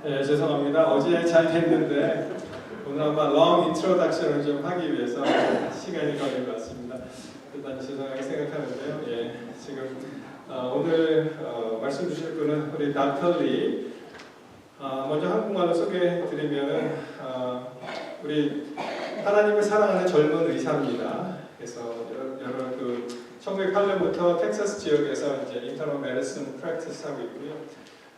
예, 죄송합니다. 어제 잘 됐는데 오늘 아마 long introduction을 좀 하기 위해서 시간이 걸린 것 같습니다. 일단 죄송하게 생각하는데요. 예, 지금 오늘 말씀 주실 분은 우리 닥터 리. 먼저 한국말로 소개해드리면은 우리 하나님을 사랑하는 젊은 의사입니다. 그래서 여러 1908년부터 텍사스 지역에서 이제 인터널 메디슨 프랙티스 하고 있고요.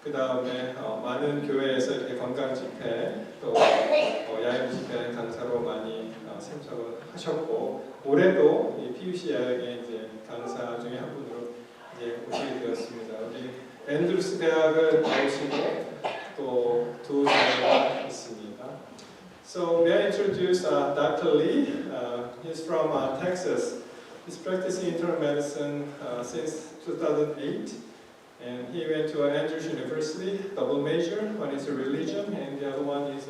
그 다음에 많은 교회에서 이렇게 건강 집회 또 야영 집회 강사로 많이 참석을 하셨고 올해도 이 PUC 야영의 이제 강사 중에 한 분으로 이제 오시게 되었습니다. 우리 앤드루스 대학을 나오시고 또 두 자녀가 있습니다. So may I introduce Dr. Lee? He's from Texas. He's practicing internal medicine since 2008. And he went to Andrews University, double major. One is religion, and the other one is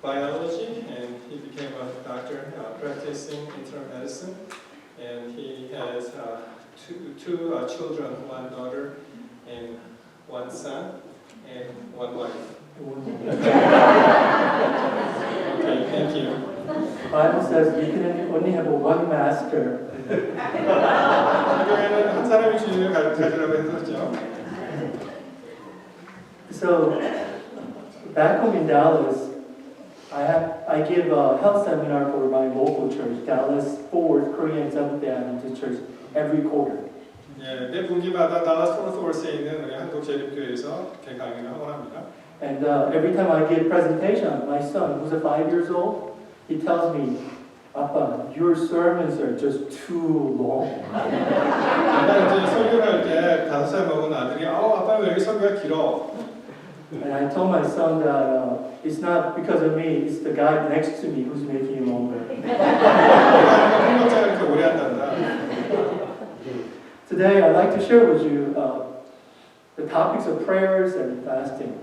biology. And he became a doctor practicing internal medicine. And he has two children, one daughter and one son, and one wife. Okay, thank you. Bible says you can only have one master. 성경에는 한 사람의 주인을 가지라고 했었죠. So back home in Dallas, I give a health seminar for my local church, Dallas Fort Korean Seventh-day Adventist Church, every quarter. 예, 매 분기마다 달라스 포르트 월스에 있는 우리 한국 제립교회에서 이렇게 강의를 하곤 합니다. And every time I give presentation, my son, who's 5 years old, he tells me, "Papa, your sermons are just too long." 맨날 이제 설교를 할 때 5살 먹은 아들이 아빠 왜 이렇게 설교가 길어? And I told my son that it's not because of me, it's the guy next to me who's making it longer. 내가 통역자가 이렇게 오래 한단다. Today, I'd like to share with you the topics of prayers and fasting.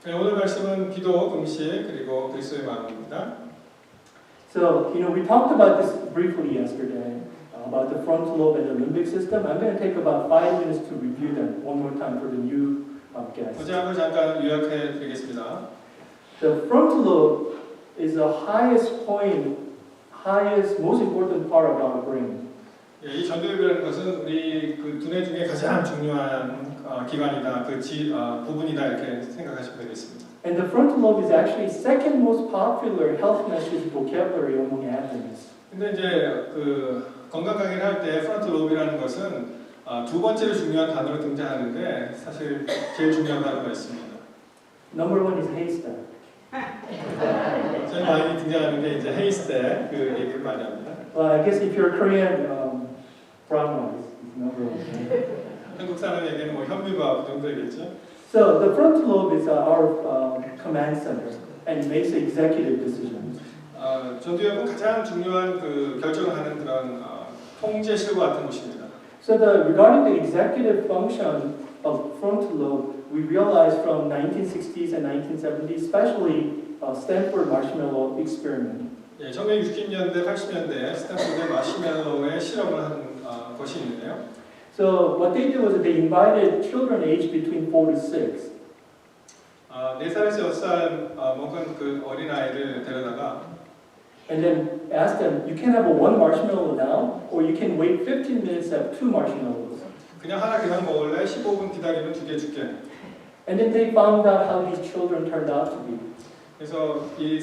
네, 오늘 말씀은 기도, 금식 그리고 그리스도의 마음입니다. So, we talked about this briefly yesterday, about the frontal lobe and the limbic system. I'm going to take about 5 minutes to review them one more time for the new guests. 어제 한번 잠깐 요약해 드리겠습니다. The frontal lobe is the highest point, most important part of our brain. 예, 이 전두엽이라는 것은 우리 그 두뇌 중에 가장 중요한 기관이다, 부분이다 이렇게 생각하시면 되겠습니다. And the frontal lobe is actually second most popular health message vocabulary among Adventists. 근데 이제 그 건강 강의를 할 때 프론트 로브라는 것은 두 번째로 중요한 단어로 등장하는데 사실 제일 중요한 단어가 있습니다. Number one is haystack. 제일 많이 등장하는 게 이제 헤이스텍 그 얘기를 많이 합니다. Well, I guess if you're Korean, brown rice is number one. 한국 사람에게는 뭐 현미밥 정도이겠죠. So the frontal lobe is our command center and makes executive decisions. 전두엽은 가장 중요한 그 결정을 하는 그런 통제실과 같은 곳입니다. So regarding the executive function of frontal lobe, we realized from 1960s and 1970s, especially Stanford marshmallow experiment. 예, 1960년대, 80년대 스탠포드의 마시멜로우에 실험을 한 것이 있는데요. So what they did was they invited children aged between 4 to 6. 4살에서 6살 먹은 그 어린 아이를 데려다가 And then asked them, you can have one marshmallow now, or you can wait 15 minutes to have 2 marshmallows. 그냥 하나 그냥 먹을래? 15분 기다리면 2개 줄게. And then they found out how these children turned out to be. 그래서 이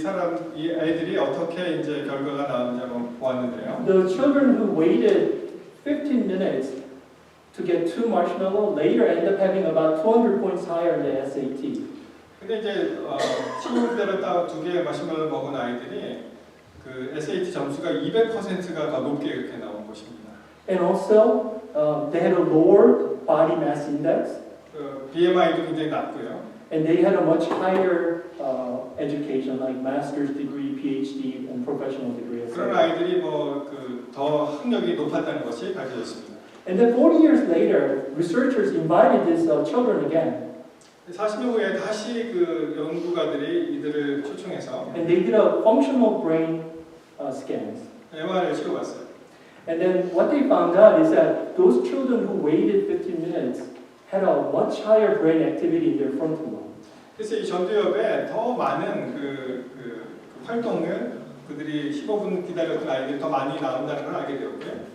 아이들이 어떻게 이제 결과가 나왔는지 한번 보았는데요. The children who waited 15 minutes to get 2 marshmallows later end up having about 200 points higher in the SAT. 근데 이제 15분대로 딱 2개 마시멜로 먹은 아이들이 그 SAT 점수가 200%가 더 높게 이렇게 나온 것입니다. And also, they had a lower body mass index. 그 BMI도 굉장히 낮고요. And they had a much higher education, like master's degree, PhD, and professional degree. 그런 아이들이 더 학력이 높았다는 것이 밝혀졌습니다. And then 40 years later, researchers invited these children again. 40년 후에 다시 그 연구가들이 이들을 초청해서 And they did a functional brain scans. MRI를 찍어봤어요. And then what they found out is that those children who waited 15 minutes had a much higher brain activity in their frontal lobe. 그래서 이 전두엽에 더 많은 그 활동을 그들이 15분 기다렸던 아이들이 더 많이 나온다는 걸 알게 되었고요.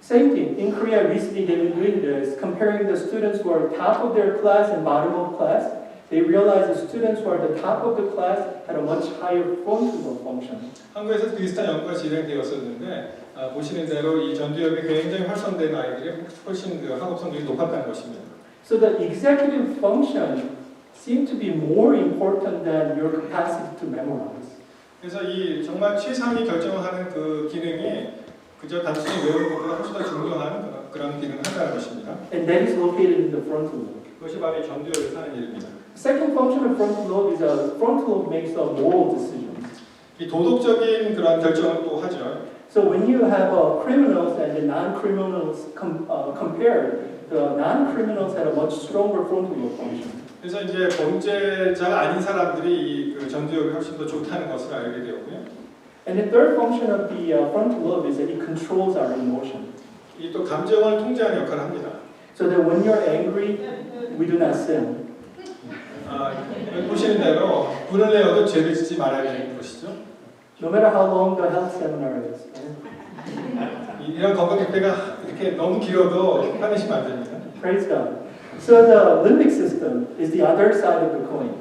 Same thing. In Korea, recently they've been doing this, comparing the students who are top of their class and bottom of class. They realized the students who are the top of the class had a much higher frontal lobe function. 한국에서 비슷한 연구가 진행되었었는데 보시는 대로 이 전두엽이 굉장히 활성된 아이들이 훨씬 그 학업 성적이 높았다는 것입니다. So the executive function seemed to be more important than your capacity to memorize. 그래서 이 정말 최상위 결정을 하는 그 기능이 그저 단순히 외우는 것보다 훨씬 더 중요한 그런 기능을 한다는 것입니다. And that is located in the frontal lobe. 그것이 바로 이 전두엽에서 하는 일입니다. Second function of frontal lobe is a frontal lobe makes a moral decisions. 이 도덕적인 그런 결정을 또 하죠. So when you have criminals and the non-criminals compared, the non-criminals had a much stronger frontal lobe function. 그래서 이제 범죄자가 아닌 사람들이 그 전두엽이 훨씬 더 좋다는 것을 알게 되었고요. And the third function of the frontal lobe is that it controls our emotion. 이 또 감정을 통제하는 역할을 합니다. So that when you're angry, we do not sin. 여기 보시는 대로 불을 내어도 죄를 짓지 말아야 되는 것이죠. No matter how long the health seminar is. 이런 건강 대회가 이렇게 너무 길어도 화내시면 안 됩니다. Praise God. So the limbic system is the other side of the coin.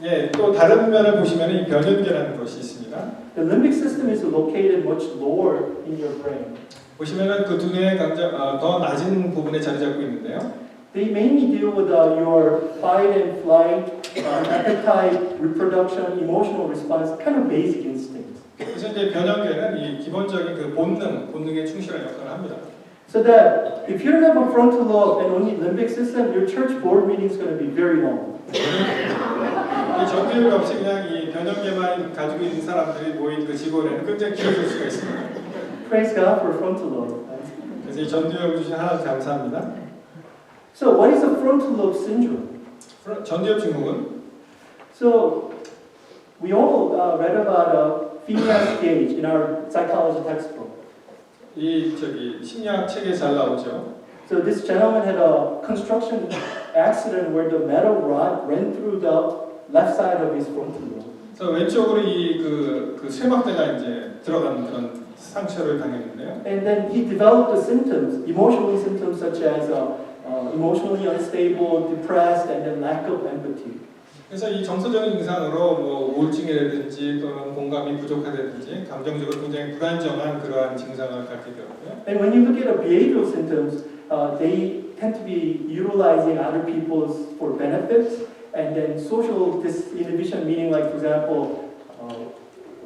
예, 또 다른 면을 보시면 이 변연계라는 것이 있습니다. The limbic system is located much lower in your brain. 보시면은 그 두 뇌의 더 낮은 부분에 자리 잡고 있는데요. They mainly deal with your fight and flight, appetite, reproduction, emotional response, kind of basic instincts. 그래서 이제 변연계는 이 기본적인 그 본능에 충실한 역할을 합니다. So that if you don't have a frontal lobe and only limbic system, your church board meeting is going to be very long. 이 전두엽이 없이 그냥 이 변연계만 가지고 있는 사람들이 모인 그 직원에는 굉장히 길어질 수가 있습니다. Praise God for frontal lobe. 그래서 이 전두엽을 주신 하나님 감사합니다. So what is a frontal lobe syndrome? 전두엽 증후군. So we all read about Phineas Gage in our psychology textbook. 이 심리학 책에 잘 나오죠. So this gentleman had a construction accident where the metal rod ran through the left side of his frontal lobe. 그래서 왼쪽으로 그 쇠막대가 이제 들어간 그런 상처를 당했는데요. And then he developed the symptoms, emotional symptoms such as emotionally unstable, depressed, and then lack of empathy. 그래서 이 정서적인 증상으로 뭐 우울증이라든지 또는 공감이 부족하다든지 감정적으로 굉장히 불안정한 그러한 증상을 갖게 되었고요. And when you look at the behavioral symptoms, they tend to be utilizing other people's for benefits, and then social disinhibition, meaning like for example,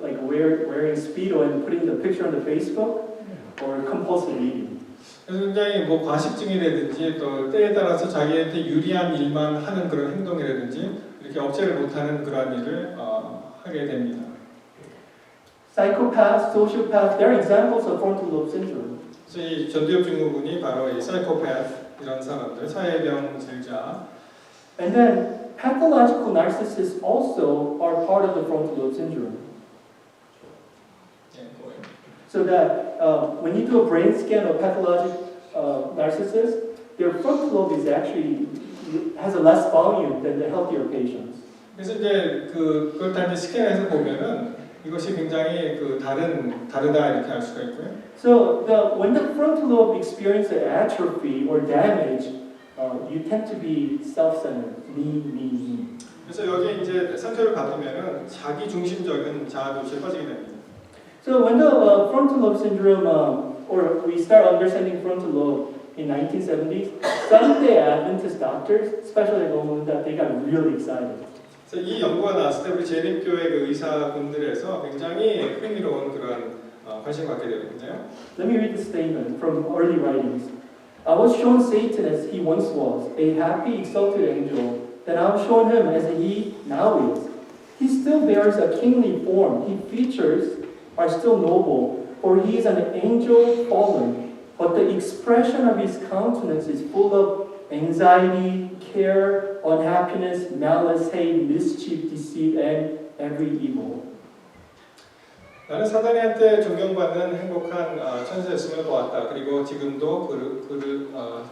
like wearing Speedo and putting the picture on the Facebook, or compulsive eating. 그래서 굉장히 뭐 과식증이라든지 또 때에 따라서 자기한테 유리한 일만 하는 그런 행동이라든지 이렇게 억제를 못하는 그러한 일을 하게 됩니다. Psychopaths, sociopaths, they're examples of frontal lobe syndrome. 그래서 이 전두엽 증후군이 바로 이 사이코패스 이런 사람들, 사회병질자. And then pathological narcissists also are part of the frontal lobe syndrome. So that when you do a brain scan of pathologic narcissists, their frontal lobe is actually has a less volume than the healthier patients. 그래서 이제 그걸 다 이제 스캔해서 보면은 이것이 굉장히 다르다 이렇게 알 수가 있고요. So when the frontal lobe experiences atrophy or damage, you tend to be self-centered, me. 그래서 여기 이제 상처를 받으면은 자기 중심적인 자아도취에 빠지게 됩니다. So when the frontal lobe syndrome, or we start understanding frontal lobe in 1970s, Seventh-day Adventist doctors, especially that they got really excited. 그래서 이 연구가 나왔을 때 우리 재림교회 그 의사분들에서 굉장히 흥미로운 그런 관심을 갖게 되거든요. Let me read the statement from early writings. I was shown Satan as he once was, a happy, exalted angel. Then I was shown him as he now is. He still bears a kingly form. His features are still noble, for he is an angel fallen. But the expression of his countenance is full of anxiety, care, unhappiness, malice, hate, mischief, deceit, and every evil. 나는 사단이한테 존경받는 행복한 천사였음을 보았다. 그리고 지금도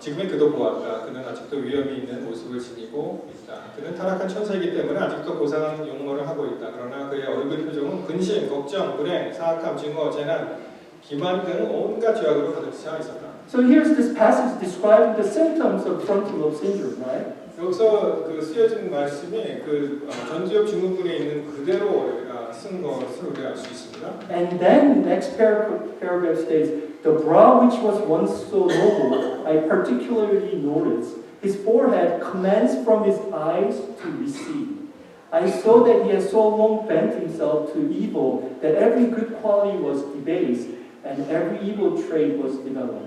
지금의 그도 보았다. 그는 아직도 위험이 있는 모습을 지니고 있다. 그는 타락한 천사이기 때문에 아직도 고상한 용모를 하고 있다. 그러나 그의 얼굴 표정은 근심, 걱정, 불행, 사악함, 증오, 재난, 기만 등 온갖 죄악으로 가득 차 있었다. So here's this passage describing the symptoms of frontal lobe syndrome, right? 여기서 그 쓰여진 말씀이 그 전두엽 증후군에 있는 그대로 쓴 것을 우리가 알 수 있습니다. And then the next paragraph states, the brow which was once so noble, I particularly noticed. His forehead commenced from his eyes to recede. I saw that he had so long bent himself to evil that every good quality was debased and every evil trait was developed.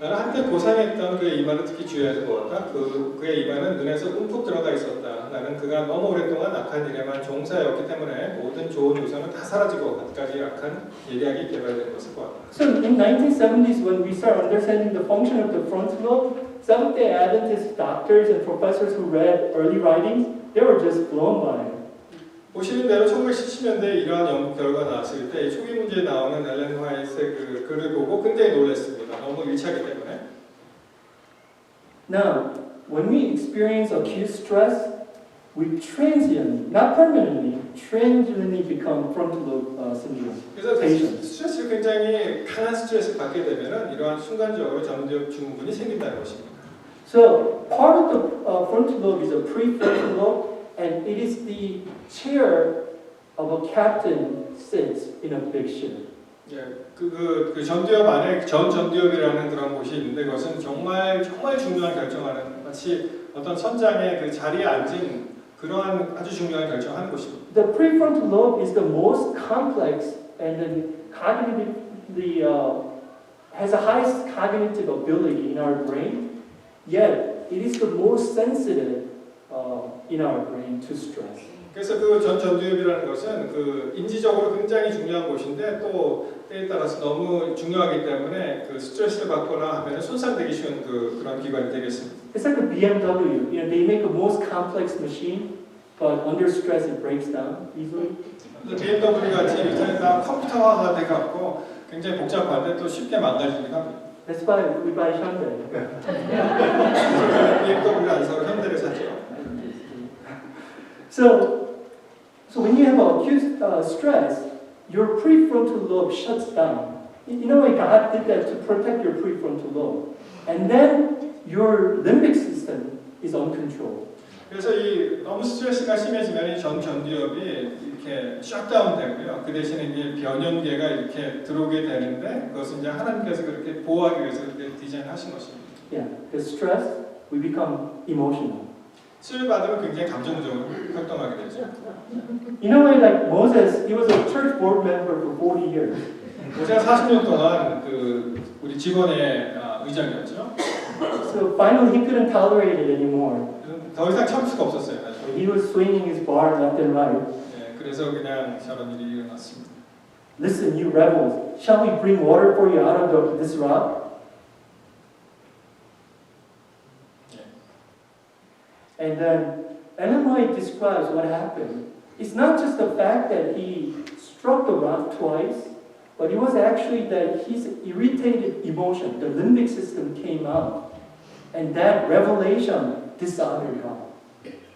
나는 한때 고상했던 그의 이마를 특히 주의해서 보았다. 그의 이마는 눈에서 움푹 들어가 있었다. 나는 그가 너무 오랫동안 악한 일에만 종사였기 때문에 모든 좋은 요소는 다 사라지고 갖가지 악한 예리하게 개발된 것을 보았다. So in 1970s, when we start understanding the function of the frontal lobe, Seventh-day Adventist doctors and professors who read early writings, they were just blown by it. 보시는 대로 1970년대에 이러한 연구 결과가 나왔을 때 초기 문제에 나오는 엘렌 화이트의 그 글을 보고 굉장히 놀랐습니다. 너무 일치하기 때문에. Now, when we experience acute stress, we transiently, not permanently, transiently become frontal lobe syndrome. 그래서 patients. 스트레스를 굉장히 강한 스트레스를 받게 되면은 이러한 순간적으로 전두엽 증후군이 생긴다는 것입니다. So part of the frontal lobe is a prefrontal lobe, and it is the chair of a captain sits in a big ship. 예, 그 전두엽 안에 전두엽이라는 그런 곳이 있는데 그것은 정말 중요한 결정하는 마치 어떤 선장의 그 자리에 앉은 그러한 아주 중요한 결정하는 곳입니다. The prefrontal lobe is the most complex and then cognitively has the highest cognitive ability in our brain, yet it is the most sensitive in our brain to stress. 그래서 그 전두엽이라는 것은 그 인지적으로 굉장히 중요한 곳인데 또 때에 따라서 너무 중요하기 때문에 그 스트레스를 받거나 하면 손상되기 쉬운 그런 기관이 되겠습니다. It's like a BMW. You know, they make the most complex machine, but under stress it breaks down easily. BMW 같이 이제 다 컴퓨터화가 돼갖고 굉장히 복잡한데 또 쉽게 망가지기도 합니다. That's why we buy Hyundai. BMW를 안 사고 현대를 사죠. So when you have acute stress, your prefrontal lobe shuts down. In a way, God did that to protect your prefrontal lobe. And then your limbic system is uncontrolled. 그래서 이 너무 스트레스가 심해지면 이 전두엽이 이렇게 셧다운 되고요. 그 대신에 이제 변연계가 이렇게 들어오게 되는데 그것은 이제 하나님께서 그렇게 보호하기 위해서 그렇게 디자인하신 것입니다. Yeah, the stress, we become emotional. 치료를 받으면 굉장히 감정적으로 활동하게 되죠. In a way, like Moses, he was a church board member for 40 years. 모세가 40년 동안 그 우리 직원의 의장이었죠. So finally, he couldn't tolerate it anymore. 더 이상 참을 수가 없었어요. He was swinging his bar left and right. 네, 그래서 그냥 저런 일이 일어났습니다. Listen, you rebels, shall we bring water for you out of this rock? And then Ellen White describes what happened. It's not just the fact that he struck the rock twice, but it was actually that his irritated emotion, the limbic system came out, and that revelation dishonored God.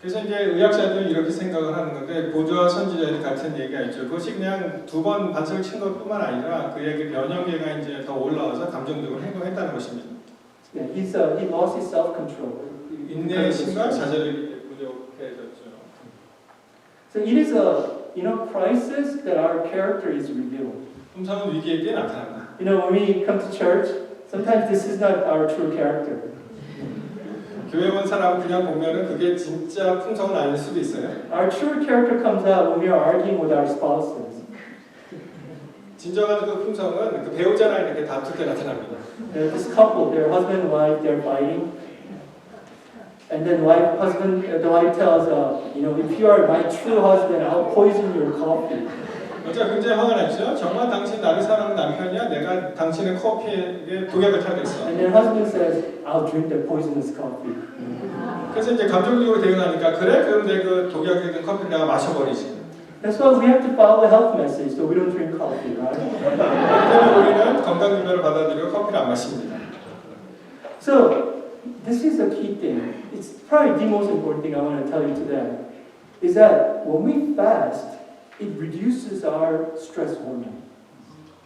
그래서 이제 의학자들은 이렇게 생각을 하는 건데 보조와 선지자들이 같은 얘기가 있죠. 그것이 그냥 두 번 반석을 친 것뿐만 아니라 그의 그 변형계가 이제 더 올라와서 감정적으로 행동했다는 것입니다. Yeah, he lost his self-control. 인내의 심과 자제를 부족해졌죠. So it is a crisis that our character is revealed. 품성은 위기에 때 나타난다. When we come to church, sometimes this is not our true character. 교회 온 사람 그냥 보면은 그게 진짜 품성은 아닐 수도 있어요. Our true character comes out when we are arguing with our spouses. 진정한 그 품성은 그 배우자랑 이렇게 다툴 때 나타납니다. This couple, their husband and wife, they're fighting. And then the wife tells, if you are my true husband, I'll poison your coffee. 여자가 굉장히 화가 났죠. 정말 당신 나를 사랑하는 남편이야? 내가 당신의 커피에 독약을 타겠어. And then husband says, I'll drink the poisonous coffee. 그래서 이제 감정적으로 대응하니까 그래? 그럼 내 그 독약이 든 커피를 내가 마셔버리지. That's why we have to follow a health message so we don't drink coffee, right? 그래서 우리는 건강 유별을 받아들이고 커피를 안 마십니다. So this is a key thing. It's probably the most important thing I want to tell you today. Is that when we fast, it reduces our stress hormone.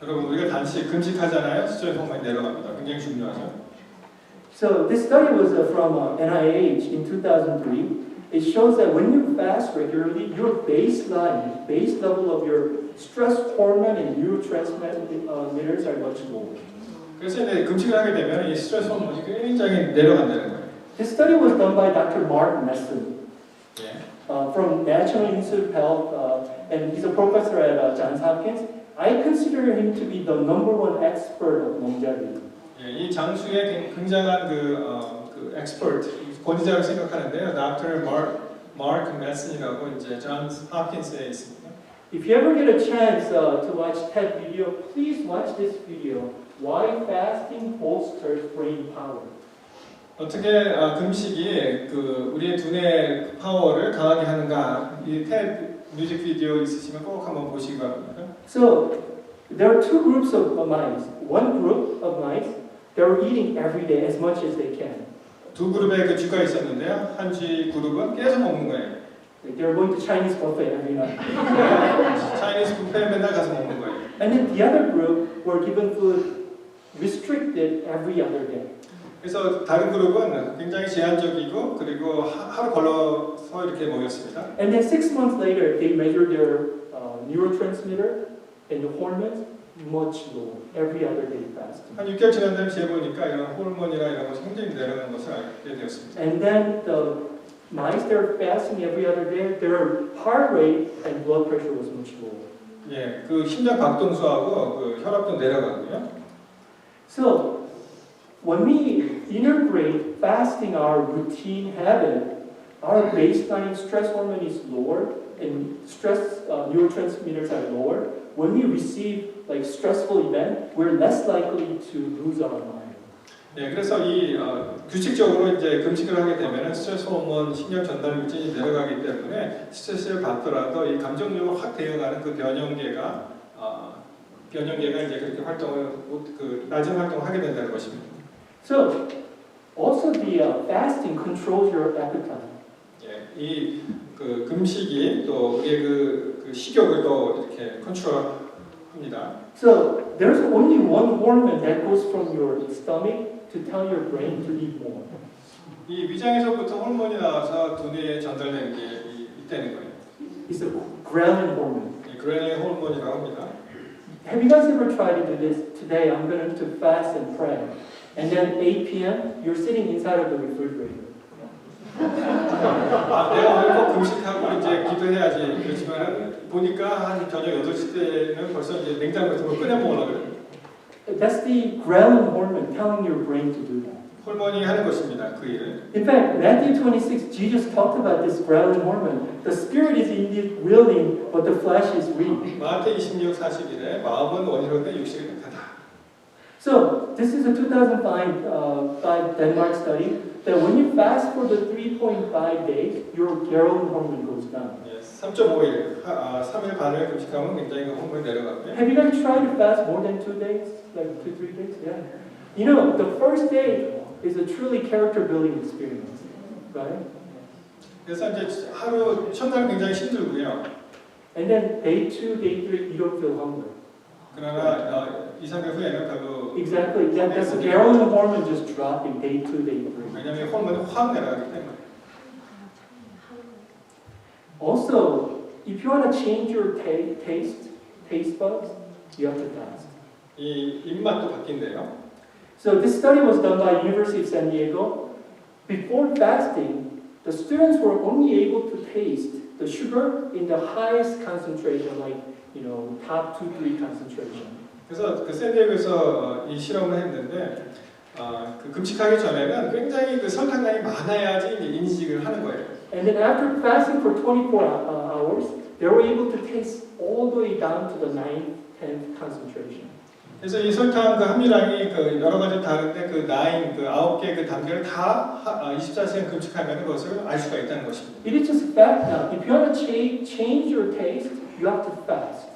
여러분 우리가 단식 금식하잖아요. 스트레스 호르몬이 내려갑니다. 굉장히 중요하죠. So this study was from NIH in 2003. It shows that when you fast regularly, your base level of your stress hormone and neurotransmitters are much lower. 그래서 이제 금식을 하게 되면 이 스트레스 호르몬이 굉장히 내려간다는 거예요. This study was done by Dr. Mark Messon 예. from National Institute of Health, and he's a professor at Johns Hopkins. I consider him to be the #1 expert of longevity. 예, 이 장수의 굉장한 그 엑스퍼트 권위자라고 생각하는데요. Dr. Mark Masson이라고 이제 존스 홉킨스에 있습니다. If you ever get a chance to watch TED video, please watch this video. Why fasting bolsters brain power. 어떻게 금식이 그 우리의 두뇌 파워를 강하게 하는가? 이 TED 뮤직비디오 있으시면 꼭 한번 보시기 바랍니다. So there are two groups of mice. One group of mice, they were eating every day as much as they can. 두 그룹의 그 쥐가 있었는데요. 한 쥐 그룹은 계속 먹는 거예요. They were going to Chinese buffet every night. 차이니즈 뷔페 맨날 가서 먹는 거예요. And then the other group were given food restricted every other day. 그래서 다른 그룹은 굉장히 제한적이고 그리고 하루 걸러서 이렇게 먹였습니다. And then 6 months later, they measured their neurotransmitter and the hormones much lower every other day fasting. 한 6개월 지난 다음에 재보니까 이런 호르몬이나 이런 것이 굉장히 내려가는 것을 알게 되었습니다. And then the mice that are fasting every other day, their heart rate and blood pressure was much lower. 예, 그 심장 박동수하고 그 혈압도 내려가고요. So when we integrate fasting our routine habit, our baseline stress hormone is lower and stress neurotransmitters are lower. When we receive like stressful event, we're less likely to lose our mind. 예, 그래서 이 규칙적으로 이제 금식을 하게 되면 스트레스 호르몬, 신경 전달 물질이 내려가기 때문에 스트레스를 받더라도 이 감정적으로 확 대응하는 그 변형계가 이제 그렇게 활동을 그 낮은 활동을 하게 된다는 것입니다. So also the fasting controls your appetite. 예, 이 그 금식이 또 우리의 그 식욕을 또 이렇게 컨트롤합니다. So there's only one hormone that goes from your stomach to tell your brain to eat more. 이 위장에서부터 호르몬이 나와서 두뇌에 전달되는 게 있다는 거예요. It's a ghrelin hormone. 이 그레닌 호르몬이라고 합니다. Have you guys ever tried to do this? Today I'm going to fast and pray. And then 8 p.m. you're sitting inside of the refrigerator. 내가 오늘 꼭 금식하고 이제 기도해야지. 그렇지만 보니까 한 저녁 8시 때는 벌써 이제 냉장고 같은 거 꺼내 먹으려고 그래요. That's the ghrelin hormone telling your brain to do that. 호르몬이 하는 것입니다. 그 일을. In fact, Matthew 26, Jesus talked about this ghrelin hormone. The spirit is indeed willing, but the flesh is weak. 마태 26, 41에 마음은 원이로되 육신이 약하다. So this is a 2005 Denmark study that when you fast for the 3.5 days, your ghrelin hormone goes down. 예, 3.5일, 3일 반을 금식하면 굉장히 그 호르몬이 내려가고요. Have you guys tried to fast more than 2 days? Like 2-3 days? Yeah. You know, the first day is a truly character building experience, right? 그래서 이제 하루 첫날 굉장히 힘들고요. And then day 2, day 3, you don't feel hunger. 그러나 2, 3일 후에는 별로 Exactly. That's the ghrelin hormone just dropping day 2, day 3. 왜냐하면 호르몬이 확 내려가기 때문에. Also, if you want to change your taste buds, you have to fast. 이 입맛도 바뀐대요. So this study was done by University of San Diego. Before fasting, the students were only able to taste the sugar in the highest concentration, like top 2-3 concentration. 그래서 그 샌디에고에서 이 실험을 했는데 그 금식하기 전에는 굉장히 그 설탕량이 많아야지 이제 인식을 하는 거예요. And then after fasting for 24 hours, they were able to taste all the way down to the 9th, 10th concentration. 그래서 이 설탕 그 함유량이 그 여러 가지 다른데 그 9개 그 단계를 다 24시간 금식하면 그것을 알 수가 있다는 것입니다. It is just fact now. If you want to change your taste, you have to fast.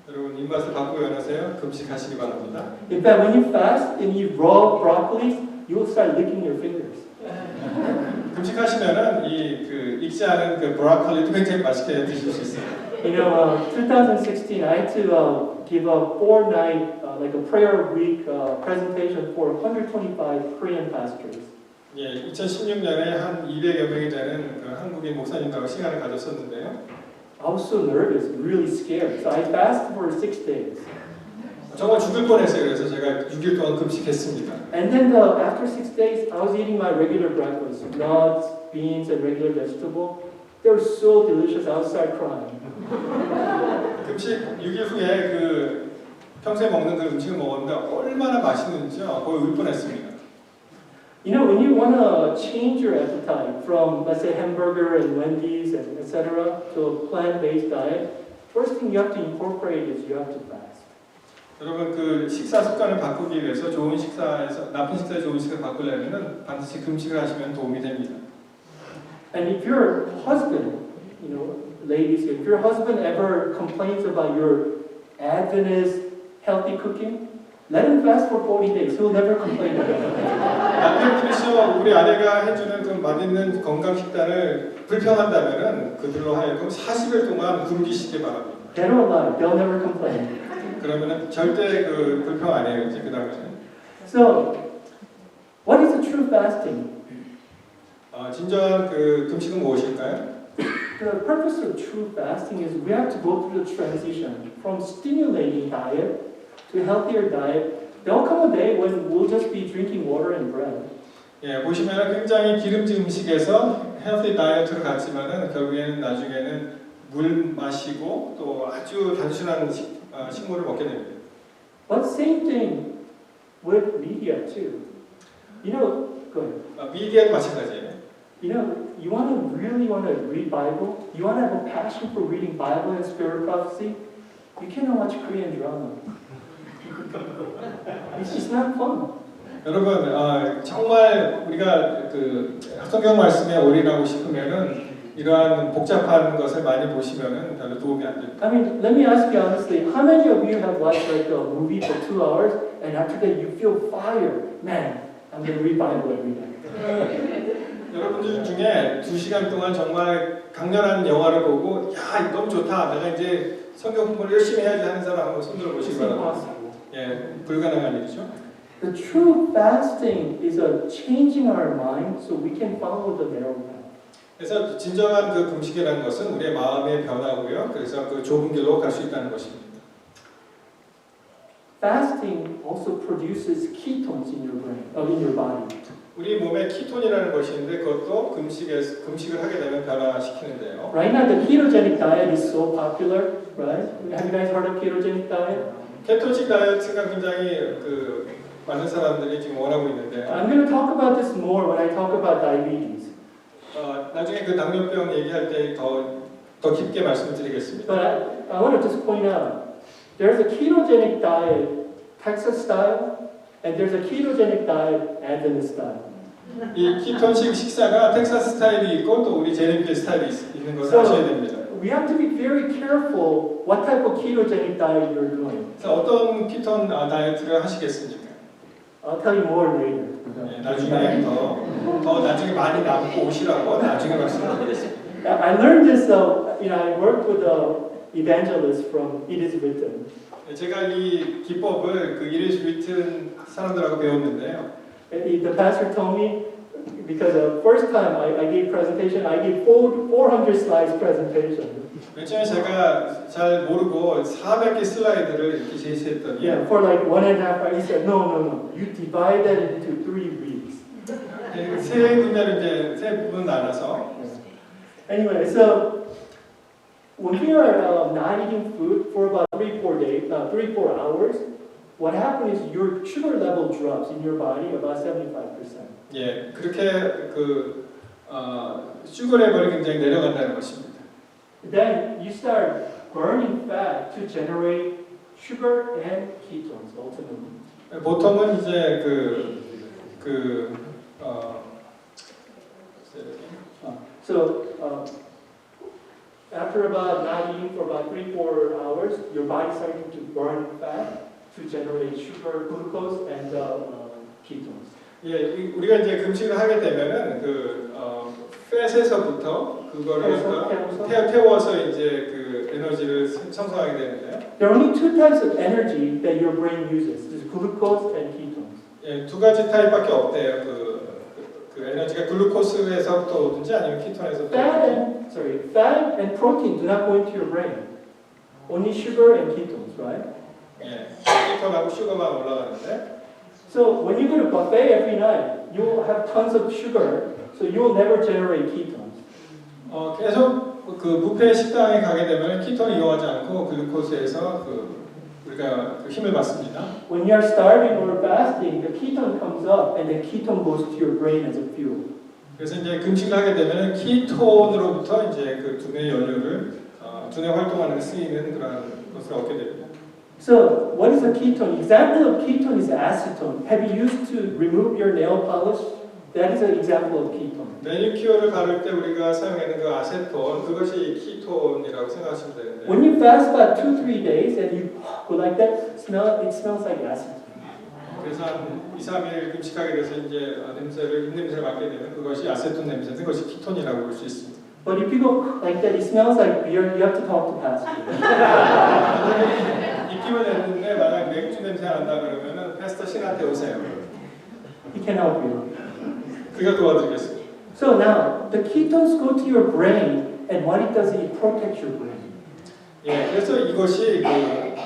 여러분 입맛을 바꾸고 연하세요. 금식하시기 바랍니다. In fact, when you fast and eat raw broccoli, you will start licking your fingers. 금식하시면은 이 익지 않은 그 브로콜리도 굉장히 맛있게 드실 수 있어요. You know, 2016, I had to give a 4-night, like a prayer week presentation for 125 Korean pastors. 예, 2016년에 한 200여 명이 되는 그 한국인 목사님들하고 시간을 가졌었는데요. I was so nervous, really scared. So I fasted for 6 days. 정말 죽을 뻔했어요. 그래서 제가 6일 동안 금식했습니다. And then after 6 days, I was eating my regular breakfast, nuts, beans, and regular vegetable. They were so delicious, I would start crying. 금식 6일 후에 그 평소에 먹는 그 음식을 먹었는데 얼마나 맛있는지요. 거의 울 뻔했습니다. You know, when you want to change your appetite from, let's say, hamburger and Wendy's and etc. to a plant-based diet, first thing you have to incorporate is you have to fast. 여러분 그 식사 습관을 바꾸기 위해서 좋은 식사에서 나쁜 식사에 좋은 식사를 바꾸려면은 반드시 금식을 하시면 도움이 됩니다. And if your husband, you know, ladies, if your husband ever complains about your Adventist healthy cooking, let him fast for 40 days. He'll never complain again. 남편께서 우리 아내가 해주는 그 맛있는 건강 식단을 불평한다면은 그들로 하여금 40일 동안 굶기시기 바랍니다. They don't lie. They'll never complain. 그러면은 절대 그 불평 안 해요. 이제 그 다음에는. So, what is the true fasting? 진정한 그 금식은 무엇일까요? The purpose of true fasting is we have to go through the transition from stimulating diet to a healthier diet. There'll come a day when we'll just be drinking water and bread. 예, 보시면 굉장히 기름진 음식에서 헬티 다이어트로 갔지만은 결국에는 나중에는 물 마시고 또 아주 단순한 식물을 먹게 됩니다. But same thing with media too. You know, go ahead. 미디어도 마찬가지예요. You know, you really want to read Bible. You want to have a passion for reading Bible and spirit prophecy. You cannot watch Korean drama. It's just not fun. 여러분, 정말 우리가 그 성경 말씀에 올인하고 싶으면은 이러한 복잡한 것을 많이 보시면은 별로 도움이 안 됩니다. I mean, let me ask you honestly, how many of you have watched like a movie for 2 hours and after that you feel fire? Man, I'm going to read Bible every day. 여러분들 중에 2시간 동안 정말 강렬한 영화를 보고 야, 너무 좋다. 내가 이제 성경 공부를 열심히 해야지 하는 사람 한번 손들어 보시기 바랍니다. 예, 불가능한 일이죠. The true fasting is a changing our mind so we can follow the narrow path. 그래서 진정한 그 금식이라는 것은 우리의 마음의 변화고요. 그래서 그 좁은 길로 갈 수 있다는 것입니다. Fasting also produces ketones in your brain, in your body. 우리 몸에 키톤이라는 것이 있는데 그것도 금식을 하게 되면 변화시키는데요. Right now, the ketogenic diet is so popular, right? Have you guys heard of ketogenic diet? 케토식 다이어트가 굉장히 그 많은 사람들이 지금 원하고 있는데. I'm going to talk about this more when I talk about diabetes. 나중에 그 당뇨병 얘기할 때 더 깊게 말씀을 드리겠습니다. But I want to just point out, there's a ketogenic diet, Texas style, and there's a ketogenic diet, Adventist style. 이 키톤식 식사가 텍사스 스타일이 있고 또 우리 제네피의 스타일이 있는 것을 아셔야 됩니다. We have to be very careful what type of ketogenic diet you're doing. 그래서 어떤 키톤 다이어트를 하시겠습니까? I'll tell you more later. 네, 나중에 더 나중에 많이 남고 오시라고 나중에 말씀드리겠습니다. I learned this. I worked with an evangelist from It Is Written. 제가 이 기법을 그 이리스 위튼 사람들하고 배웠는데요. The pastor told me because the first time I gave presentation, I gave 400 slides presentation. 맨 처음에 제가 잘 모르고 400개 슬라이드를 이렇게 제시했더니 Yeah, for like 1.5 hours. He said, no. You divide that into 3 weeks. 세 분야를 이제 세 부분 나눠서. Anyway, so when we are not eating food for about 3-4 hours, what happens is your sugar level drops in your body about 75%. 예, 그렇게 그 슈거 레벨이 굉장히 내려간다는 것입니다. Then you start burning fat to generate sugar and ketones ultimately. 보통은 이제 After about not eating for about 3-4 hours, your body's starting to burn fat to generate sugar, glucose, and ketones. 예, 우리가 이제 금식을 하게 되면은 팻에서부터 그거를 태워서 이제 그 에너지를 생성하게 되는데요. There are only two types of energy that your brain uses: there's glucose and ketones. 예, 두 가지 타입밖에 없대요. 그 에너지가 글루코스에서부터 오든지 아니면 키톤에서부터 오든지. Fat and protein do not go into your brain. Only sugar and ketones, right? 예, 키톤하고 슈거만 올라가는데. So when you go to buffet every night, you will have tons of sugar, so you will never generate ketones. 계속 그 뷔페 식당에 가게 되면 키톤을 이용하지 않고 글루코스에서 우리가 힘을 받습니다. When you are starving or fasting, the ketone comes up, and the ketone goes to your brain as a fuel. 그래서 이제 금식을 하게 되면 키톤으로부터 이제 그 두뇌 연료를 두뇌 활동하는 데 쓰이는 그런 것을 얻게 됩니다. So, what is a ketone? Example of ketone is acetone. Have you used to remove your nail polish? That is an example of ketone. 매니큐어를 바를 때 우리가 사용하는 그 아세톤, 그것이 키톤이라고 생각하시면 되는데. When you fast about 2-3 days and you go like that, it smells like acetone. 그래서 한 2-3일 금식하게 돼서 이제 입냄새를 맡게 되면 그것이 아세톤 냄새인데 그것이 키톤이라고 볼 수 있습니다. But if you go like that, it smells like beer. You have to talk to pastor. 입기만 했는데 만약 맥주 냄새 난다 그러면은 패스터 신한테 오세요. He can help you. 그가 도와드리겠습니다. So now the ketones go to your brain, and what it does is it protects your brain. 예, 그래서 이것이 그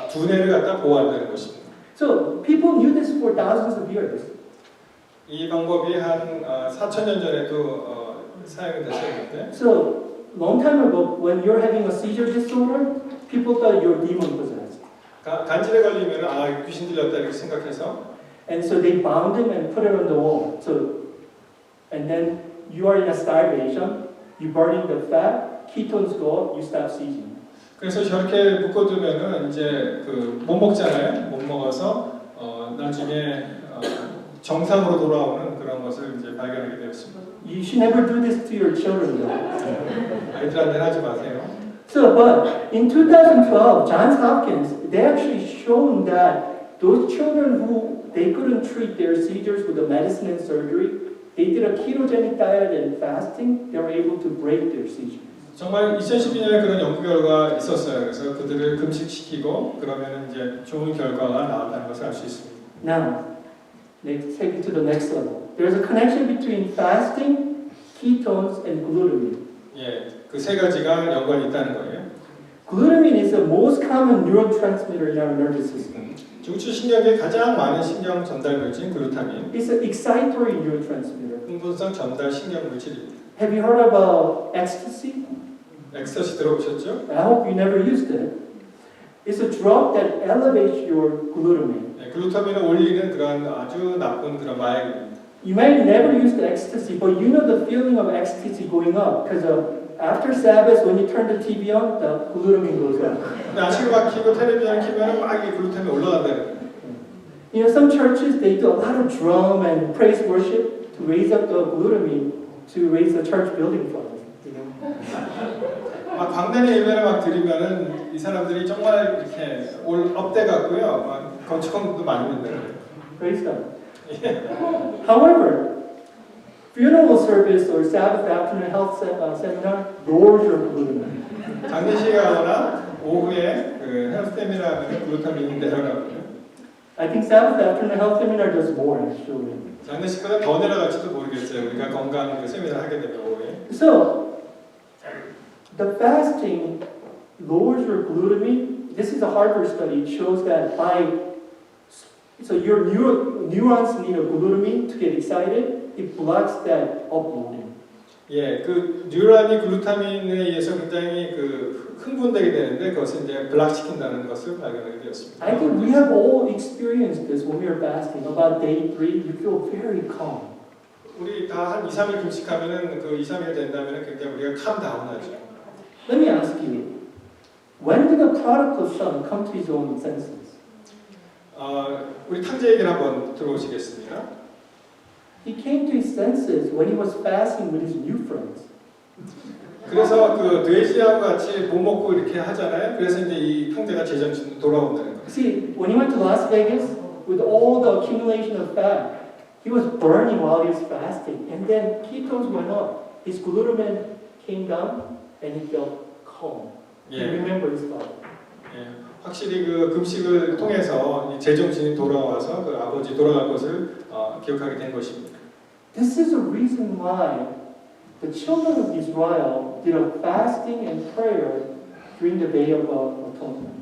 두뇌를 갖다 보호한다는 것입니다. So people knew this for thousands of years. 이 방법이 한 4,000년 전에도 사용이 됐었는데. So long time ago, when you're having a seizure disorder, people thought you're demon possessed. 간질에 걸리면 귀신 들렸다 이렇게 생각해서. And so they bound him and put it on the wall. And then you are in a starvation, you burning the fat, ketones go up, you stop seizing. 그래서 저렇게 묶어두면은 이제 못 먹잖아요. 못 먹어서 나중에 정상으로 돌아오는 그런 것을 이제 발견하게 되었습니다. You should never do this to your children, though. 아이들한테는 하지 마세요. So, but in 2012, Johns Hopkins, they actually shown that those children who they couldn't treat their seizures with the medicine and surgery, they did a ketogenic diet and fasting, they were able to break their seizures. 정말 2012년에 그런 연구 결과가 있었어요. 그래서 그들을 금식시키고 그러면 이제 좋은 결과가 나왔다는 것을 알 수 있습니다. Now, let's take it to the next level. There's a connection between fasting, ketones, and glutamine. 예, 그 세 가지가 연관이 있다는 거예요. Glutamine is the most common neurotransmitter in our nervous system. 중추 신경의 가장 많은 신경 전달 물질인 글루타민. It's an excitatory neurotransmitter. 흥분성 전달 신경 물질입니다. Have you heard about ecstasy? 엑스터시 들어보셨죠? I hope you never used it. It's a drug that elevates your glutamine. 네, 글루타민을 올리는 그런 아주 나쁜 그런 마약입니다. You might never use the ecstasy, but you know the feeling of ecstasy going up because after Sabbath, when you turn the TV on, the glutamine goes up. 근데 아침에 키고 텔레비전 키면은 막 이 글루타민이 올라간다는 거예요. You know, some churches they do a lot of drum and praise worship to raise up the glutamine to raise the church building fund. 막 광단의 예배를 막 드리면은 이 사람들이 정말 이렇게 업돼 갖고요, 막 건축공도 많이 된다는 거예요. Praise God. However, funeral service or Sabbath afternoon health seminar lowers your glutamine. 장례식에 가거나 오후에 그 헬스 세미나하면 글루타민이 내려가거든요. I think Sabbath afternoon health seminar does more actually. 장례식보다 더 내려갈지도 모르겠어요. 우리가 건강 그 세미나 하게 되면 오후에. So, the fasting lowers your glutamine. This is a Harvard study. It shows that your neurons need a glutamine to get excited. It blocks that uploading. 예, 그 뉴런이 글루타민에 의해서 굉장히 그 흥분되게 되는데 그것을 이제 블락시킨다는 것을 발견하게 되었습니다. I think we have all experienced this when we are fasting. About day 3, you feel very calm. 우리 다 한 2-3일 금식하면은 그 2-3일 된다면은 굉장히 우리가 캄다운하죠. Let me ask you, when did the prodigal son come to his own senses? 우리 탕제 얘기를 한번 들어보시겠습니다. He came to his senses when he was fasting with his new friends. 그래서 그 돼지하고 같이 못 먹고 이렇게 하잖아요. 그래서 이제 이 탕제가 제정신으로 돌아온다는 거예요. See, when he went to Las Vegas with all the accumulation of fat, he was burning while he was fasting, and then ketones went up. His glutamine came down, and he felt calm. He 예, remembered his body. 예, 확실히 그 금식을 통해서 이 제정신이 돌아와서 그 아버지 돌아갈 것을 기억하게 된 것입니다. This is the reason why the children of Israel did a fasting and prayer during the day of atonement.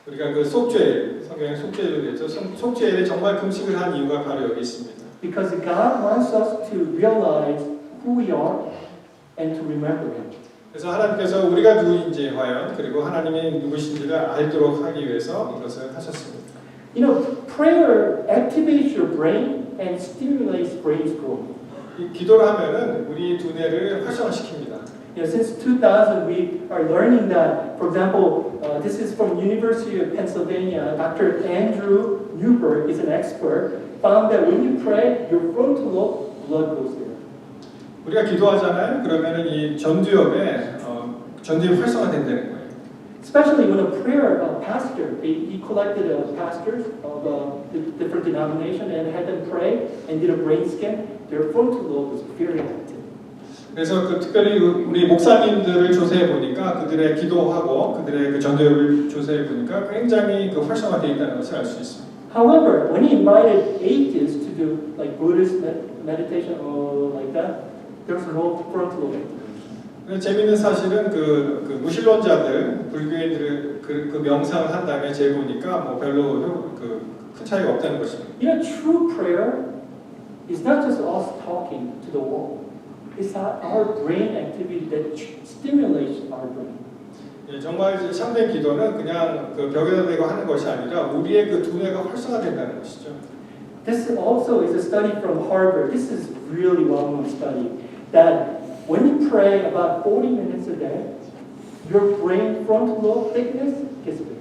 우리가 그 속죄일, 성경에 속죄일을 했죠. 속죄일에 정말 금식을 한 이유가 바로 여기 있습니다. Because God wants us to realize who we are and to remember Him. 그래서 하나님께서 우리가 누구인지 과연 그리고 하나님이 누구신지를 알도록 하기 위해서 이것을 하셨습니다. You know, prayer activates your brain and stimulates brain's growth. 이 기도를 하면은 우리 두뇌를 활성화시킵니다. You know, since 2000, we are learning that, for example, this is from University of Pennsylvania. Dr. Andrew Newberg is an expert. Found that when you pray, your frontal lobe blood goes there. 우리가 기도하잖아요. 그러면은 이 전두엽에 전두엽 활성화된다는 거예요. Especially when a prayer pastor, he collected pastors of the different denomination and had them pray and did a brain scan. Their frontal lobe was very active. 그래서 그 특별히 우리 목사님들을 조사해 보니까 그들의 기도하고 그들의 그 전도엽을 조사해 보니까 굉장히 그 활성화되어 있다는 것을 알 수 있습니다. However, when he invited atheists to do like Buddhist meditation or like that, there's no frontal lobe. 재미있는 사실은 그 무신론자들, 불교인들을 그 명상을 한 다음에 재보니까 뭐 별로 큰 차이가 없다는 것입니다. You know, true prayer is not just us talking to the wall. It's our brain activity that stimulates our brain. 예, 정말 참된 기도는 그냥 그 벽에다 대고 하는 것이 아니라 우리의 그 두뇌가 활성화된다는 것이죠. This also is a study from Harvard. This is really well-known study that when you pray about 40 minutes a day, your brain frontal lobe thickness gets bigger.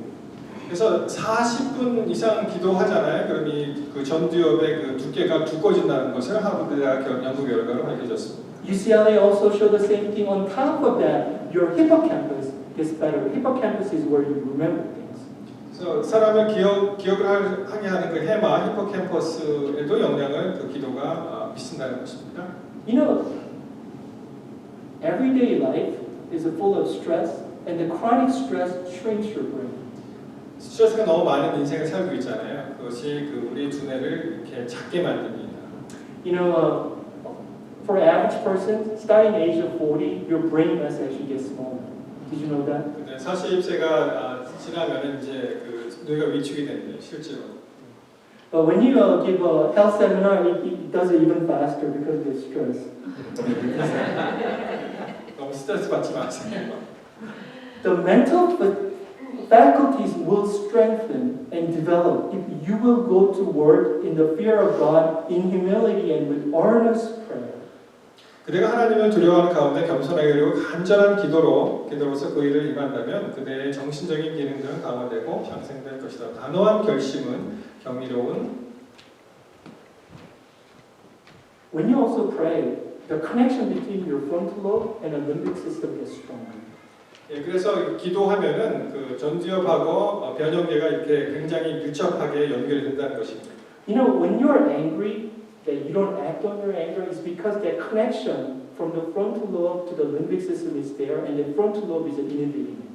그래서 40분 이상 기도하잖아요. 그럼 이 그 전두엽의 그 두께가 두꺼워진다는 것을 하버드 대학 연구 결과로 밝혀졌습니다. UCLA also showed the same thing. On top of that, your hippocampus gets better. Hippocampus is where you remember things. 그래서 사람을 기억을 하게 하는 그 해마, 히포캠퍼스에도 영향을 그 기도가 미친다는 것입니다. You know, everyday life is full of stress, and the chronic stress shrinks your brain. 스트레스가 너무 많은 인생을 살고 있잖아요. 그것이 그 우리 두뇌를 이렇게 작게 만듭니다. You know, for an average person, starting age of 40, your brain mass actually gets smaller. Did you know that? 근데 40세가 지나면 이제 그 뇌가 위축이 됩니다. 실제로. But when you give a health seminar, it does it even faster because of the stress. 너무 스트레스 받지 마세요. The mental faculties will strengthen and develop if you will go to work in the fear of God, in humility and with earnest prayer. 그대가 하나님을 두려워하는 가운데 겸손하게 그리고 간절한 기도로서 그 일을 임한다면 그대의 정신적인 기능들은 강화되고 향상될 것이다. 단호한 결심은 경이로운. When you also pray, the connection between your frontal lobe and the limbic system is stronger. 예, 그래서 기도하면은 그 전두엽하고 변형계가 이렇게 굉장히 밀접하게 연결된다는 것입니다. You know, when you are angry, that you don't act on your anger is because that connection from the frontal lobe to the limbic system is there, and the frontal lobe is inhibiting it.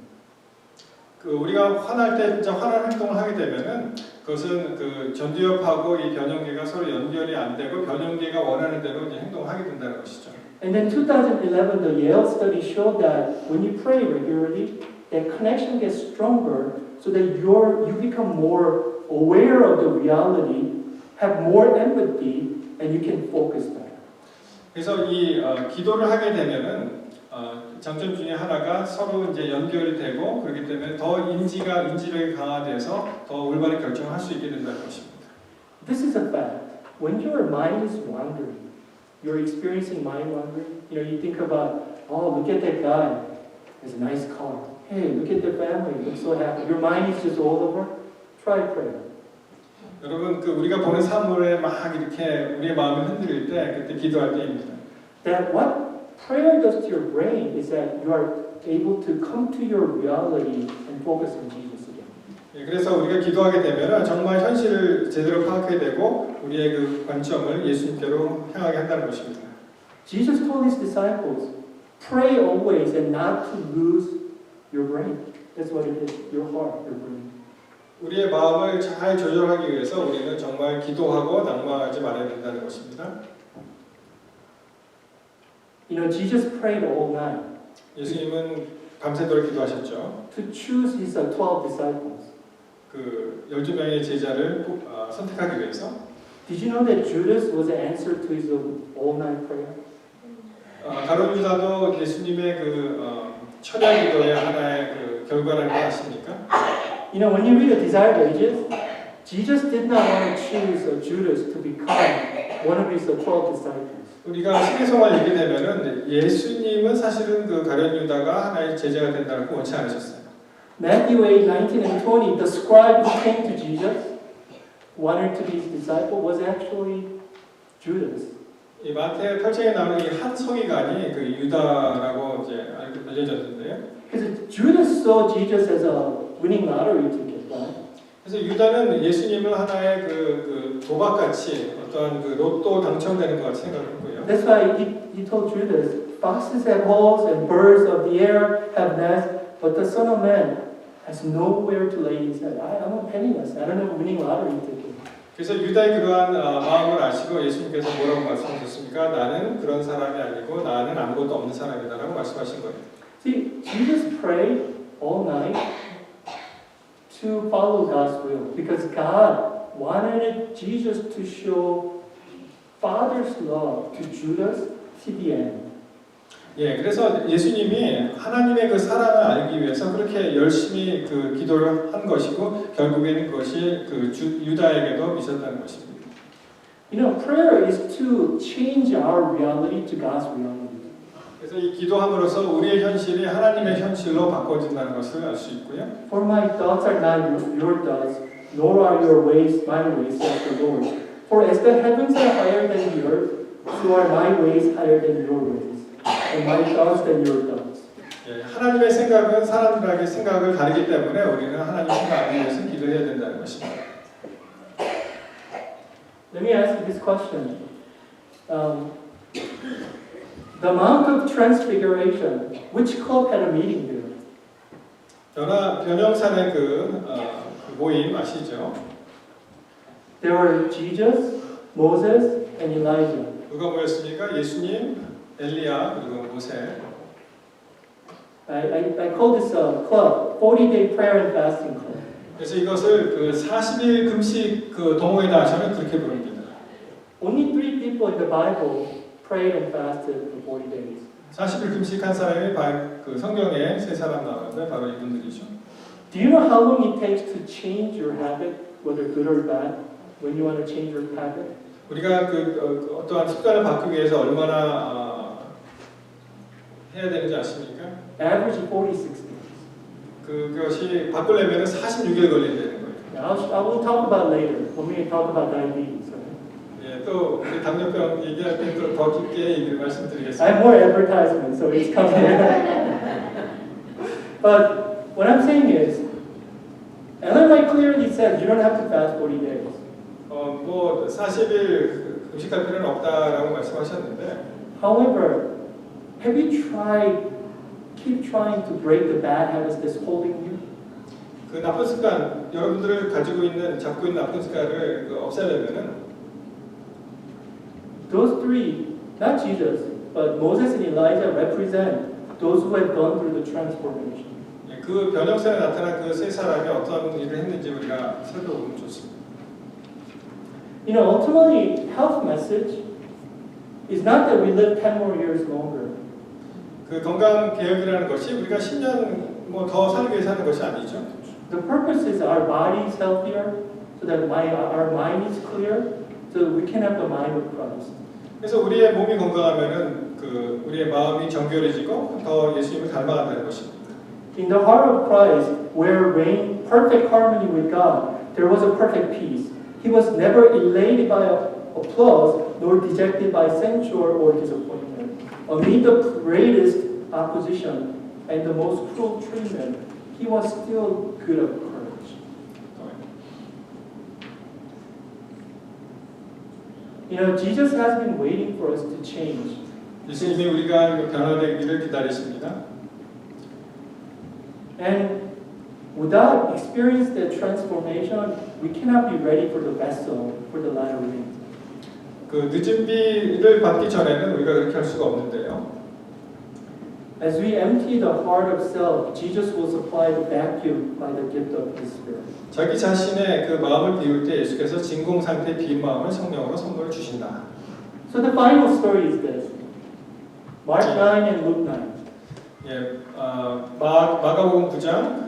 그 우리가 화날 때 진짜 화난 행동을 하게 되면은 그것은 그 전두엽하고 이 변형계가 서로 연결이 안 되고 변형계가 원하는 대로 이제 행동을 하게 된다는 것이죠. And then 2011, the Yale study showed that when you pray regularly, that connection gets stronger, so that you become more aware of the reality, have more empathy, and you can focus better. 그래서 이 기도를 하게 되면은 장점 중에 하나가 서로 이제 연결이 되고 그렇기 때문에 더 인지력이 강화돼서 더 올바른 결정을 할 수 있게 된다는 것입니다. This is a fact. When your mind is wandering, you're experiencing mind wandering. You know, you think about, oh, look at that guy, has a nice car. Hey, look at their family, looks so happy. Your mind is just all over. Try prayer. 여러분 그 우리가 보는 사물에 막 이렇게 우리의 마음이 흔들릴 때 그때 기도할 때입니다. That what prayer does to your brain is that you are able to come to your reality and focus on Jesus again. 예, 그래서 우리가 기도하게 되면 정말 현실을 제대로 파악하게 되고 우리의 그 관점을 예수님께로 향하게 한다는 것입니다. Jesus told his disciples, pray always and not to lose your brain. That's what it is, your heart, your brain. 우리의 마음을 잘 조절하기 위해서 우리는 정말 기도하고 낙망하지 말아야 된다는 것입니다. You know, Jesus prayed all night 예수님은 밤새도록 기도하셨죠. to choose his 12 disciples. 그 12명의 제자를 선택하기 위해서. Did you know that Judas was the answer to his all-night prayer? 가룟 유다도 예수님의 그 철야 기도의 하나의 그 결과라는 걸 아십니까? You know, when you read the Desire Pages, Jesus did not want to choose Judas to become one of his 12 disciples. 우리가 신의성을 읽게 되면은 예수님은 사실은 그 가룟 유다가 하나의 제자가 된다는 걸 원치 않으셨어요. Matthew 8, 19 and 20, the scribe who came to Jesus, wanted to be his disciple, was actually Judas. 이 마태 8장에 나오는 이 한 성의관이 그 유다라고 이제 알려졌는데요. Because Judas saw Jesus as a winning lottery ticket, right? 그래서 유다는 예수님을 하나의 그 도박같이 어떤 그 로또 당첨되는 것 같이 생각했고요. That's why he told Judas, foxes have holes and birds of the air have nests, but the Son of Man has nowhere to lay his head. I'm a penniless. I don't have a winning lottery ticket. 그래서 유다의 그러한 마음을 아시고 예수님께서 뭐라고 말씀하셨습니까? 나는 그런 사람이 아니고 나는 아무것도 없는 사람이다라고 말씀하신 거예요. See, Jesus prayed all night to follow God's will because God wanted Jesus to show Father's love to Judas to the end. 예, 그래서 예수님이 하나님의 그 사랑을 알기 위해서 그렇게 열심히 그 기도를 한 것이고 결국에는 그것이 그 유다에게도 미쳤다는 것입니다. You know, prayer is to change our reality to God's reality. 그래서 이 기도함으로써 우리의 현실이 하나님의 현실로 바꿔진다는 것을 알 수 있고요. For my thoughts are not your thoughts, nor are your ways my ways, says the Lord. For as the heavens are higher than the earth, so are my ways higher than your ways, and my thoughts than your thoughts. 예, 하나님의 생각은 사람들에게 생각을 다르기 때문에 우리는 하나님 생각을 위해서 기도해야 된다는 것입니다. Let me ask you this question. The Mount of Transfiguration, which club had a meeting there? 변형산의 그 모임 아시죠? There were Jesus, Moses, and Elijah. 누가 모였습니까? 예수님, 엘리야 그리고 모세. I call this a club, 40-day prayer and fasting club. 그래서 이것을 그 40일 금식 그 동호회다 하시면 그렇게 부릅니다. Only 3 people in the Bible prayed and fasted for 40 days. 40일 금식한 사람이 그 성경에 3사람 나오는데 바로 이분들이죠. Do you know how long it takes to change your habit, whether good or bad, when you want to change your habit? 우리가 그 어떠한 습관을 바꾸기 위해서 얼마나 해야 되는지 아십니까? Average 46 days. 그것이 바꾸려면 46일 걸려야 되는 거예요. I will talk about later when we talk about diabetes. 예, 또 우리 당뇨병 얘기할 때 또 더 깊게 얘기를 말씀드리겠습니다. I have more advertisement, so it's coming. But what I'm saying is, Ellen White clearly said you don't have to fast 40 days. 뭐 40일 금식할 필요는 없다라고 말씀하셨는데. However, have you keep trying to break the bad habits that's holding you? 그 나쁜 습관, 여러분들을 잡고 있는 나쁜 습관을 없애려면은 Those 3, not Jesus, but Moses and Elijah represent those who have gone through the transformation. 그 변형선에 나타난 그 3사람이 어떤 일을 했는지 우리가 살펴보면 좋습니다. You know, ultimately, health message is not that we live 10 more years longer. 그 건강 개혁이라는 것이 우리가 10년 뭐 더 살기 위해 사는 것이 아니죠. The purpose is our body is healthier, so that our mind is clear, so we can have the mind of Christ. 그래서 우리의 몸이 건강하면은 그 우리의 마음이 정결해지고 더 예수님을 닮아간다는 것입니다. In the heart of Christ, where reigned perfect harmony with God, there was a perfect peace. He was never elated by applause, nor dejected by censure or disappointment. Amid the greatest opposition and the most cruel treatment, he was still good of courage. You know, Jesus has been waiting for us to change. 예수님이 우리가 변화되기를 기다리십니다. And without experience that transformation, we cannot be ready for the vessel, for the latter rain. 그 늦은 비를 받기 전에는 우리가 그렇게 할 수가 없는데요. As we empty the heart of self, Jesus will supply the vacuum by the gift of His Spirit. 자기 자신의 그 마음을 비울 때 예수께서 진공 상태의 빈 마음을 성령으로 선물을 주신다. So the final story is this. Mark 9 and Luke 9. 예, 마가복음 9장,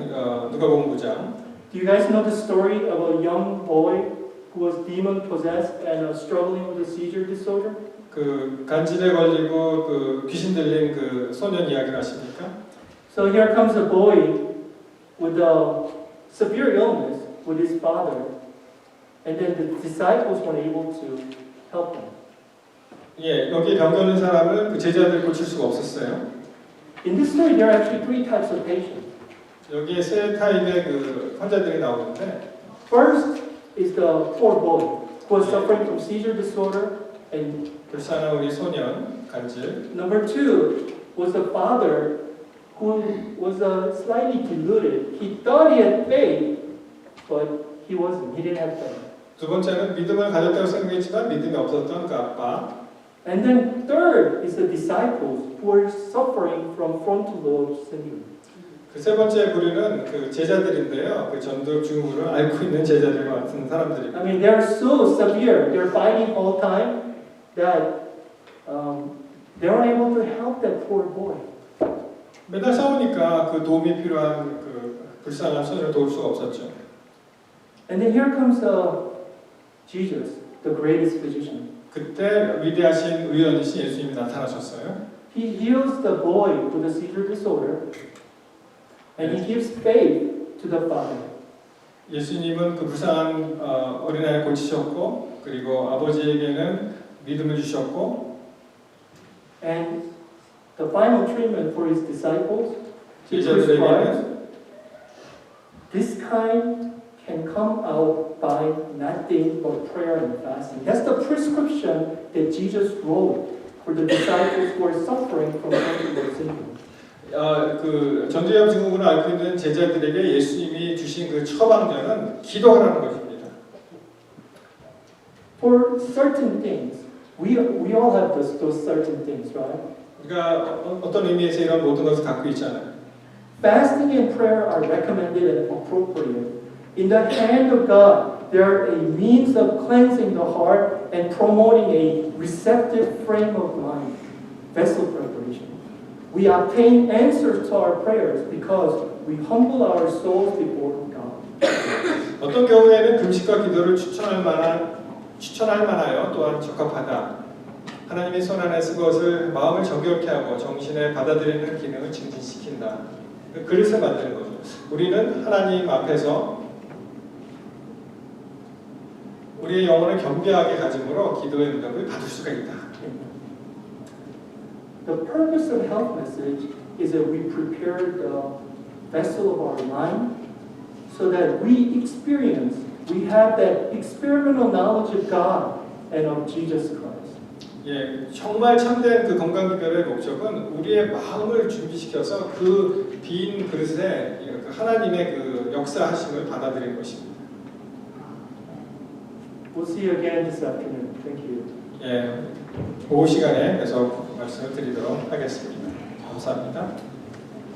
누가복음 9장. Do you guys know the story of a young boy who was demon possessed and struggling with a seizure disorder? 그 간질에 걸리고 그 귀신 들린 그 소년 이야기를 아십니까? So here comes a boy with a severe illness with his father, and then the disciples weren't able to help him. 예, 여기 병 걸린 사람을 그 제자들이 고칠 수가 없었어요. In this story, there are actually three types of patients. 여기에 세 타입의 그 환자들이 나오는데, First is the poor boy who was suffering from seizure disorder, and 불쌍한 우리 소년 간질. number two was the father who was slightly deluded. He thought he had faith, but he wasn't. He didn't have faith. 두 번째는 믿음을 가졌다고 생각했지만 믿음이 없었던 그 아빠. And then third is the disciples who were suffering from frontal lobe syndrome. 그 세 번째 부류는 그 제자들인데요. 그 전도 증후를 앓고 있는 제자들 같은 사람들입니다. I mean, they're so severe. They're fighting all the time that they weren't able to help that poor boy. 매달 싸우니까 그 도움이 필요한 그 불쌍한 소년을 도울 수가 없었죠. And then here comes Jesus, the greatest physician. 그때 위대하신 의원이신 예수님이 나타나셨어요. He heals the boy with a seizure disorder, and he gives faith to the father. 예수님은 그 불쌍한 어린아이를 고치셨고, 그리고 아버지에게는 믿음을 주셨고, And the final treatment for his disciples, he 제자들에게는 prescribes, this kind can come out by nothing but prayer and fasting. That's the prescription that Jesus wrote for the disciples who are suffering from Huntington syndrome. 그 전두엽 증후군을 앓고 있는 제자들에게 예수님이 주신 그 처방전은 기도하라는 것입니다. For certain things, we all have those certain things, right? 그러니까 어떤 의미에서 이런 모든 것을 갖고 있잖아요. Fasting and prayer are recommended and appropriate. In the hand of God, they are a means of cleansing the heart and promoting a receptive frame of mind, vessel preparation. We obtain answers to our prayers because we humble our souls before God. 어떤 경우에는 금식과 기도를 추천할 만하여 또한 적합하다. 하나님의 손 안에 쓴 것을 마음을 정결케 하고 정신에 받아들이는 기능을 증진시킨다. 그릇을 만드는 거죠. 우리는 하나님 앞에서 우리의 영혼을 겸비하게 가짐으로 기도의 응답을 받을 수가 있다. The purpose of health message is that we prepare the vessel of our mind so that we have that experimental knowledge of God and of Jesus Christ. 예, 정말 참된 그 건강 비결의 목적은 우리의 마음을 준비시켜서 그 빈 그릇에 하나님의 그 역사하심을 받아들이는 것입니다. We'll see you again this afternoon. Thank you. 예, 오후 시간에 계속 말씀을 드리도록 하겠습니다. 감사합니다.